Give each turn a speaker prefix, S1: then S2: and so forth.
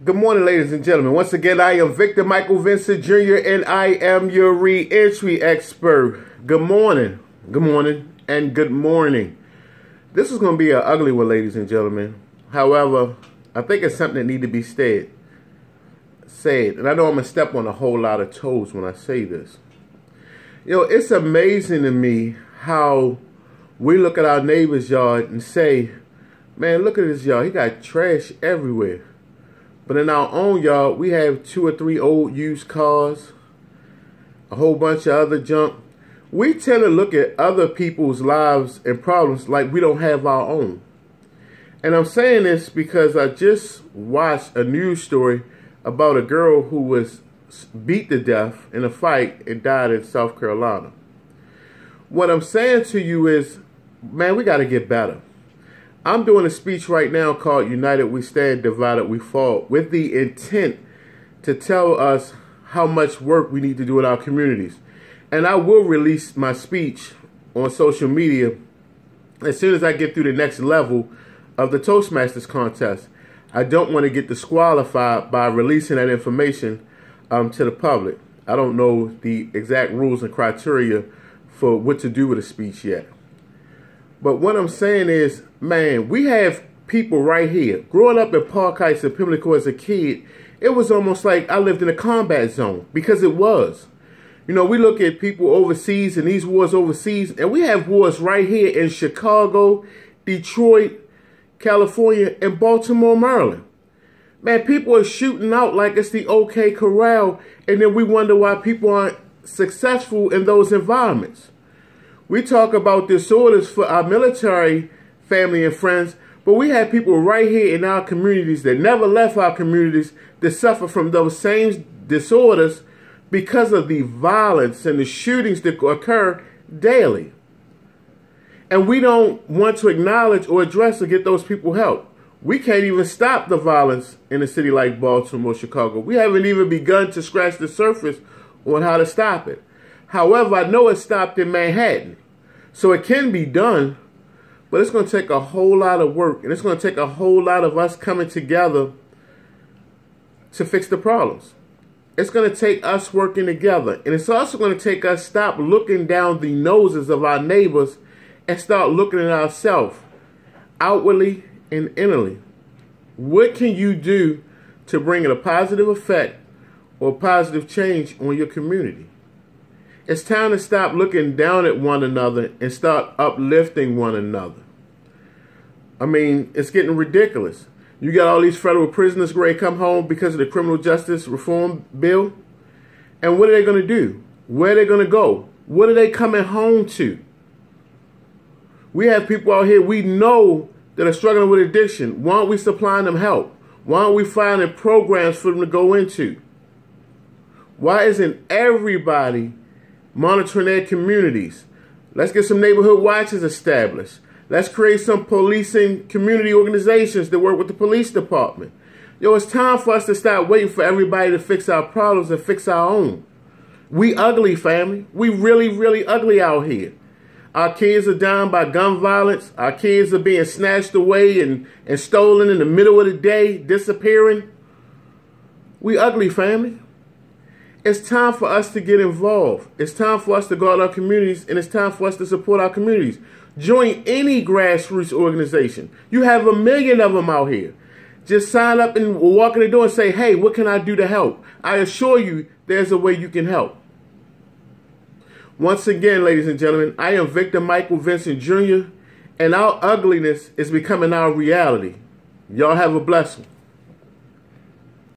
S1: Good morning, ladies and gentlemen. Once again, I am Victor Michael Vincent Jr., and I am your reentry expert. Good morning, and good morning. This is going to be an ugly one, ladies and gentlemen. However, I think it's something that needs to be said. And I know I'm going to step on a whole lot of toes when I say this. It's amazing to me how we look at our neighbor's yard and say, man, look at his yard. He got trash everywhere. But in our own yard, we have 2 or 3 old used cars, a whole bunch of other junk. We tend to look at other people's lives and problems like we don't have our own. And I'm saying this because I just watched a news story about a girl who was beat to death in a fight and died in South Carolina. What I'm saying to you is, man, we got to get better. I'm doing a speech right now called United We Stand, Divided We Fall, with the intent to tell us how much work we need to do in our communities. And I will release my speech on social media as soon as I get through the next level of the Toastmasters contest. I don't want to get disqualified by releasing that information to the public. I don't know the exact rules and criteria for what to do with a speech yet. But what I'm saying is, man, we have people right here. Growing up in Park Heights and Pimlico as a kid, it was almost like I lived in a combat zone, because it was. We look at people overseas and these wars overseas, and we have wars right here in Chicago, Detroit, California, and Baltimore, Maryland. Man, people are shooting out like it's the OK Corral, and then we wonder why people aren't successful in those environments. We talk about disorders for our military family and friends, but we have people right here in our communities that never left our communities that suffer from those same disorders because of the violence and the shootings that occur daily. And we don't want to acknowledge or address or get those people help. We can't even stop the violence in a city like Baltimore, Chicago. We haven't even begun to scratch the surface on how to stop it. However, I know it's stopped in Manhattan. So it can be done, but it's going to take a whole lot of work, and it's going to take a whole lot of us coming together to fix the problems. It's going to take us working together, and it's also going to take us stop looking down the noses of our neighbors and start looking at ourselves outwardly and inwardly. What can you do to bring a positive effect or positive change on your community? It's time to stop looking down at one another and start uplifting one another. I mean, it's getting ridiculous. You got all these federal prisoners ready to come home because of the criminal justice reform bill. And what are they going to do? Where are they going to go? What are they coming home to? We have people out here we know that are struggling with addiction. Why aren't we supplying them help? Why aren't we finding programs for them to go into? Why isn't everybody monitoring their communities? Let's get some neighborhood watches established. Let's create some policing community organizations that work with the police department. It's time for us to stop waiting for everybody to fix our problems and fix our own. We ugly, family. We really, really ugly out here. Our kids are dying by gun violence. Our kids are being snatched away and stolen in the middle of the day, disappearing. We ugly, family. It's time for us to get involved. It's time for us to go out our communities, and it's time for us to support our communities. Join any grassroots organization. You have 1 million of them out here. Just sign up and walk in the door and say, hey, what can I do to help? I assure you there's a way you can help. Once again, ladies and gentlemen, I am Victor Michael Vincent Jr., and our ugliness is becoming our reality. Y'all have a blessing.